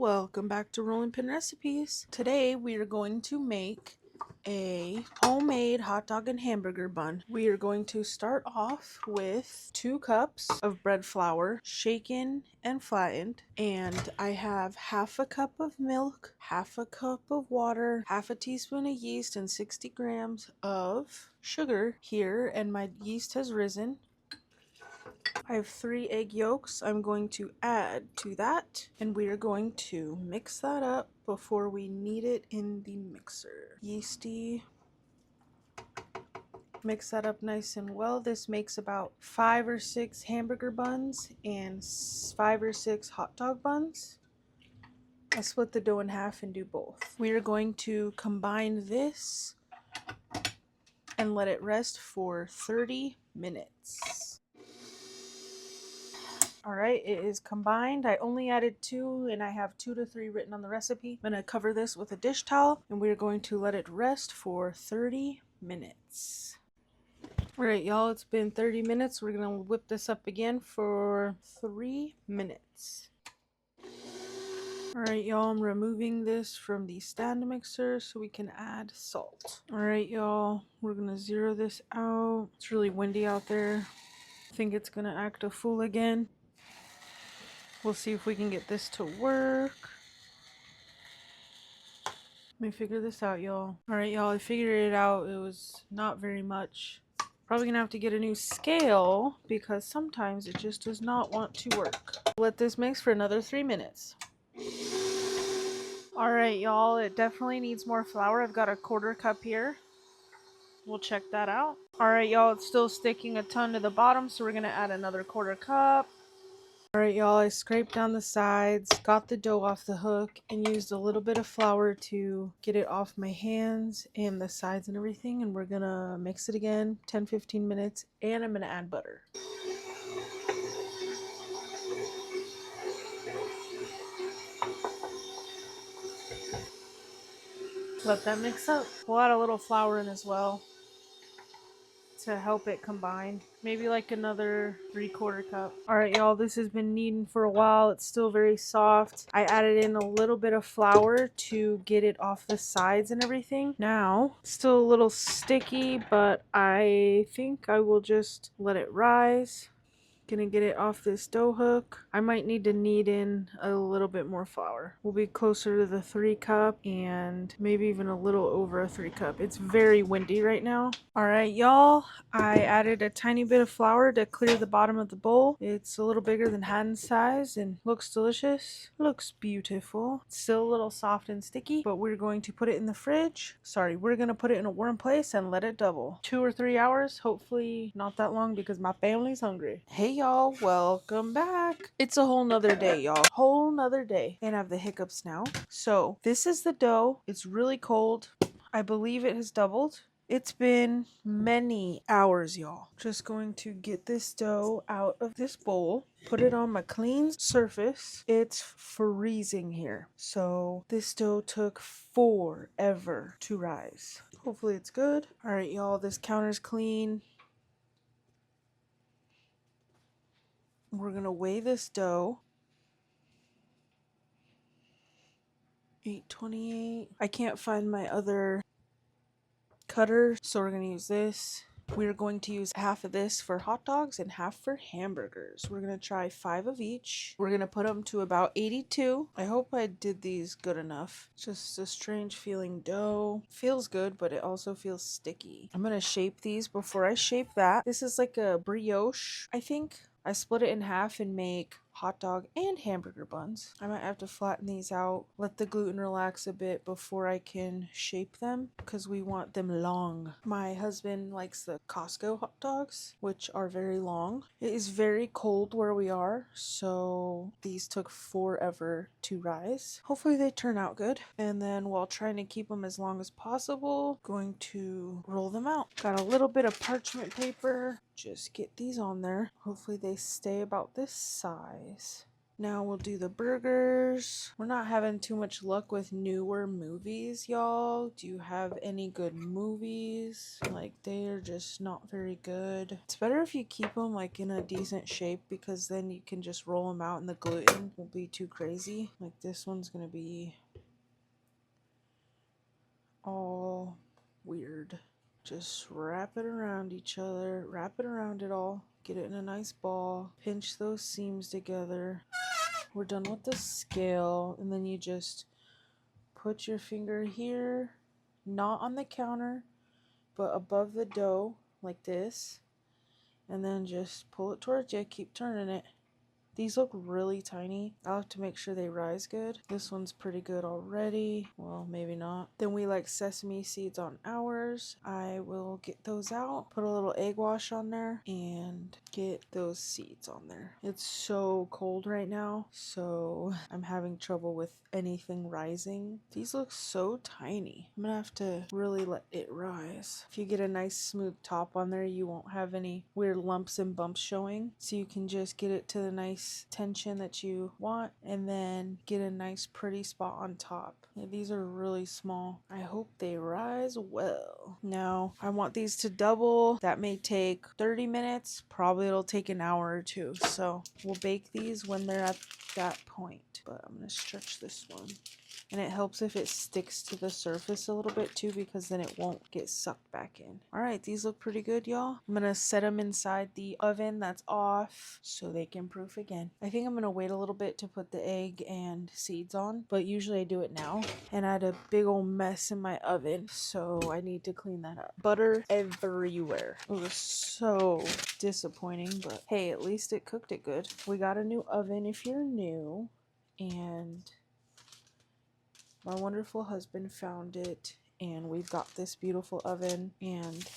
welcome back to Rolling Pin Recipes. Today we are going to make a homemade hot dog and hamburger bun. We are going to start off with 2 cups of bread flour, shaken and flattened, and I have half a cup of milk, half a cup of water, half a teaspoon of yeast, and 60 grams of sugar here, and my yeast has risen. I have 3 egg yolks I'm going to add to that, and we are going to mix that up before we knead it in the mixer. Yeasty. Mix that up nice and well. This makes about 5 or 6 hamburger buns and 5 or 6 hot dog buns. I split the dough in half and do both. We are going to combine this and let it rest for 30 minutes. Alright, it is combined. I only added 2 and I have 2 to 3 written on the recipe. I'm going to cover this with a dish towel and we're going to let it rest for 30 minutes. Alright y'all, it's been 30 minutes. We're going to whip this up again for 3 minutes. Alright y'all, I'm removing this from the stand mixer so we can add salt. Alright y'all, we're going to zero this out. It's really windy out there. I think it's going to act a fool again. We'll see if we can get this to work. Let me figure this out, y'all. Alright, y'all, I figured it out. It was not very much. Probably gonna have to get a new scale because sometimes it just does not want to work. Let this mix for another 3 minutes. Alright, y'all, it definitely needs more flour. I've got a 1/4 cup here. We'll check that out. Alright, y'all, it's still sticking a ton to the bottom, so we're gonna add another 1/4 cup. Alright y'all, I scraped down the sides, got the dough off the hook, and used a little bit of flour to get it off my hands and the sides and everything, and we're gonna mix it again 10-15 minutes, and I'm gonna add butter. Let that mix up. We'll add a little flour in as well to help it combine. Maybe like another 3/4 cup. Alright y'all, this has been kneading for a while. It's still very soft. I added in a little bit of flour to get it off the sides and everything. Now, still a little sticky, but I think I will just let it rise. Gonna get it off this dough hook. I might need to knead in a little bit more flour. We'll be closer to the 3 cup and maybe even a little over a 3 cup. It's very windy right now. Alright y'all, I added a tiny bit of flour to clear the bottom of the bowl. It's a little bigger than hand size and looks delicious. Looks beautiful. It's still a little soft and sticky, but we're going to put it in the fridge. Sorry, we're gonna put it in a warm place and let it double. 2 or 3 hours, hopefully not that long because my family's hungry. Hey y'all, welcome back. It's a whole nother day, y'all. Whole nother day. And I have the hiccups now. So this is the dough. It's really cold. I believe it has doubled. It's been many hours, y'all. Just going to get this dough out of this bowl, put it on my clean surface. It's freezing here. So this dough took forever to rise. Hopefully it's good. All right, y'all, this counter's clean. We're going to weigh this dough. 828. I can't find my other cutter, so we're going to use this. We're going to use half of this for hot dogs and half for hamburgers. We're going to try 5 of each. We're going to put them to about 82. I hope I did these good enough. It's just a strange feeling dough. Feels good, but it also feels sticky. I'm going to shape these before I shape that. This is like a brioche, I think. I split it in half and make hot dog and hamburger buns. I might have to flatten these out, let the gluten relax a bit before I can shape them because we want them long. My husband likes the Costco hot dogs, which are very long. It is very cold where we are, so these took forever to rise. Hopefully they turn out good. And then while trying to keep them as long as possible, going to roll them out. Got a little bit of parchment paper. Just get these on there. Hopefully they stay about this size. Now we'll do the burgers. We're not having too much luck with newer movies, y'all. Do you have any good movies? Like, they are just not very good. It's better if you keep them like in a decent shape, because then you can just roll them out and the gluten won't be too crazy. Like, this one's gonna be all weird. Just wrap it around each other, wrap it around it all, get it in a nice ball, pinch those seams together. We're done with the scale, and then you just put your finger here, not on the counter, but above the dough, like this, and then just pull it towards you, keep turning it. These look really tiny. I'll have to make sure they rise good. This one's pretty good already. Well, maybe not. Then we like sesame seeds on ours. I will get those out, put a little egg wash on there, and get those seeds on there. It's so cold right now, so I'm having trouble with anything rising. These look so tiny. I'm gonna have to really let it rise. If you get a nice smooth top on there, you won't have any weird lumps and bumps showing. So you can just get it to the nice tension that you want, and then get a nice pretty spot on top. Yeah, these are really small. I hope they rise well. Now I want these to double. That may take 30 minutes. Probably it'll take an hour or two. So we'll bake these when they're at that point. But I'm gonna stretch this one. And it helps if it sticks to the surface a little bit too, because then it won't get sucked back in. Alright, these look pretty good, y'all. I'm gonna set them inside the oven that's off so they can proof again. I think I'm gonna wait a little bit to put the egg and seeds on, but usually I do it now. And I had a big old mess in my oven, so I need to clean that up. Butter everywhere. It was so disappointing, but hey, at least it cooked it good. We got a new oven if you're new, and my wonderful husband found it, and we've got this beautiful oven, and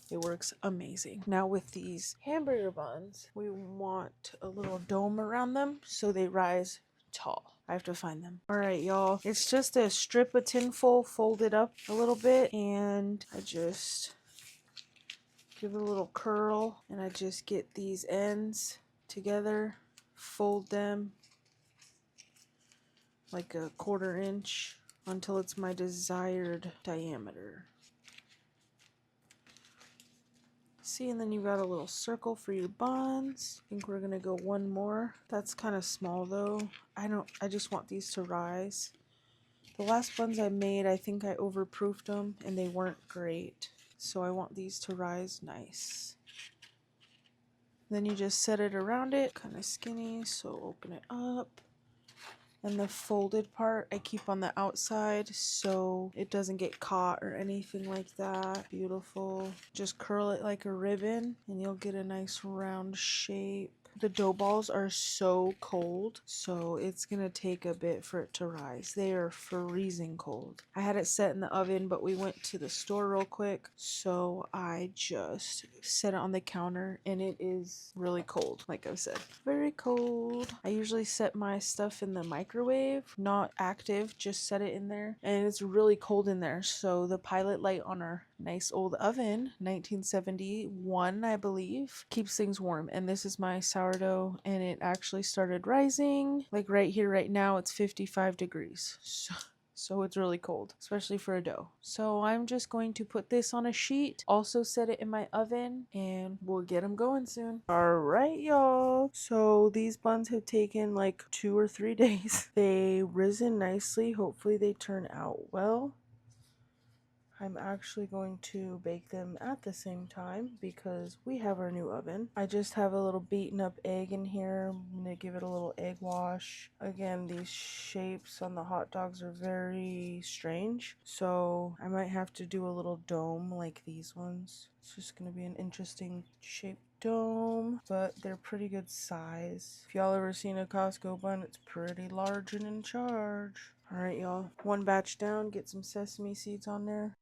it works amazing. Now with these hamburger buns, we want a little dome around them so they rise tall. I have to find them. Alright, y'all. It's just a strip of tinfoil folded up a little bit, and I just give it a little curl, and I just get these ends together, fold them like a 1/4 inch until it's my desired diameter. See, and then you got a little circle for your buns. I think we're gonna go one more. That's kind of small though. I just want these to rise. The last buns I made, I think I overproofed them and they weren't great. So I want these to rise nice. Then you just set it around it, kind of skinny, so open it up. And the folded part I keep on the outside so it doesn't get caught or anything like that. Beautiful. Just curl it like a ribbon and you'll get a nice round shape. The dough balls are so cold, so it's gonna take a bit for it to rise. They are freezing cold. I had it set in the oven, but we went to the store real quick, so I just set it on the counter, and it is really cold, like I've said. Very cold. I usually set my stuff in the microwave, not active, just set it in there, and it's really cold in there, so the pilot light on our nice old oven, 1971, I believe, keeps things warm. And this is my sourdough, and it actually started rising. Like right here, right now, it's 55 degrees. So it's really cold, especially for a dough. So I'm just going to put this on a sheet, also set it in my oven, and we'll get them going soon. All right, y'all. So these buns have taken like 2 or 3 days. They risen nicely. Hopefully they turn out well. I'm actually going to bake them at the same time because we have our new oven. I just have a little beaten up egg in here. I'm going to give it a little egg wash. Again, these shapes on the hot dogs are very strange, so I might have to do a little dome like these ones. It's just going to be an interesting shaped dome, but they're pretty good size. If y'all ever seen a Costco bun, it's pretty large and in charge. Alright, y'all. One batch down, get some sesame seeds on there.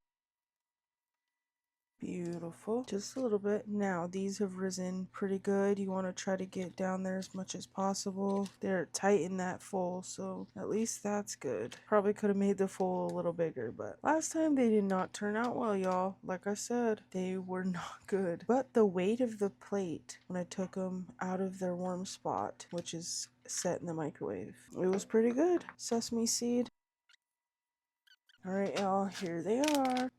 Beautiful. Just a little bit. Now, these have risen pretty good. You want to try to get down there as much as possible. They're tight in that fold, so at least that's good. Probably could have made the fold a little bigger, but last time they did not turn out well, y'all. Like I said, they were not good. But the weight of the plate, when I took them out of their warm spot, which is set in the microwave, it was pretty good. Sesame seed. All right, y'all, here they are.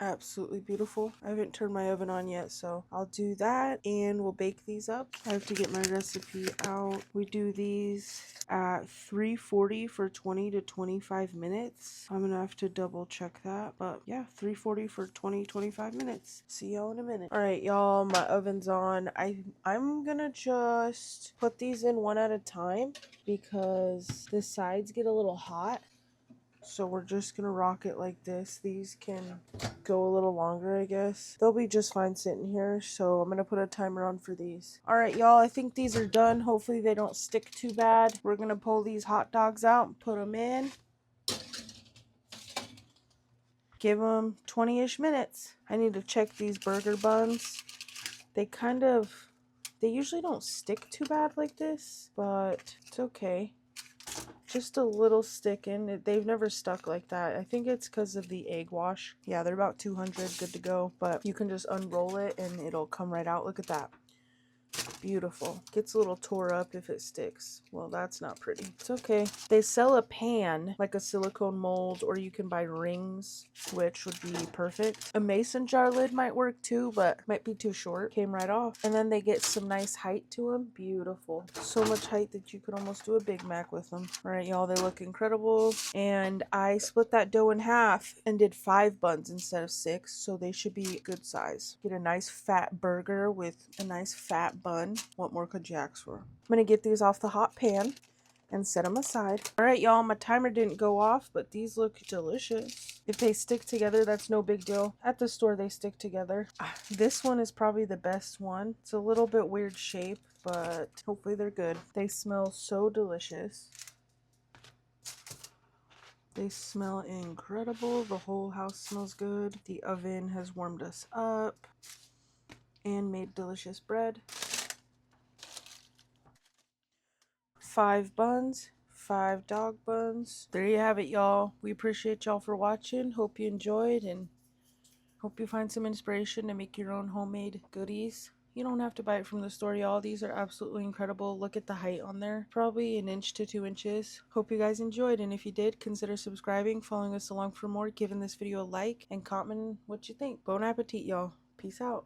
Absolutely beautiful. I haven't turned my oven on yet, so I'll do that and we'll bake these up. I have to get my recipe out. We do these at 340 for 20 to 25 minutes. I'm gonna have to double check that, but yeah, 340 for 20-25 minutes. See y'all in a minute. All right, y'all, my oven's on. I'm gonna just put these in one at a time because the sides get a little hot. So we're just gonna rock it like this. These can go a little longer, I guess. They'll be just fine sitting here, so I'm gonna put a timer on for these. All right, y'all, I think these are done. Hopefully they don't stick too bad. We're gonna pull these hot dogs out and put them in. Give them 20-ish minutes. I need to check these burger buns. They usually don't stick too bad like this, but it's okay. Just a little sticking. They've never stuck like that. I think it's because of the egg wash. Yeah, they're about 200, good to go. But you can just unroll it and it'll come right out. Look at that. Beautiful. Gets a little tore up if it sticks. Well, that's not pretty. It's okay. They sell a pan, like a silicone mold, or you can buy rings, which would be perfect. A mason jar lid might work too, but might be too short. Came right off. And then they get some nice height to them. Beautiful. So much height that you could almost do a Big Mac with them. All right, y'all, they look incredible. And I split that dough in half and did 5 buns instead of 6, so they should be good size. Get a nice fat burger with a nice fat bun. What more could you ask for? I'm gonna get these off the hot pan and set them aside. All right, y'all, my timer didn't go off, but these look delicious. If they stick together, that's no big deal. At the store, they stick together. This one is probably the best one. It's a little bit weird shape, but hopefully they're good. They smell so delicious. They smell incredible. The whole house smells good. The oven has warmed us up and made delicious bread. 5 buns, 5 dog buns. There you have it, y'all. We appreciate y'all for watching. Hope you enjoyed and hope you find some inspiration to make your own homemade goodies. You don't have to buy it from the store, y'all. These are absolutely incredible. Look at the height on there. Probably 1 inch to 2 inches. Hope you guys enjoyed, and if you did, consider subscribing, following us along for more, giving this video a like, and comment what you think. Bon appetit, y'all. Peace out.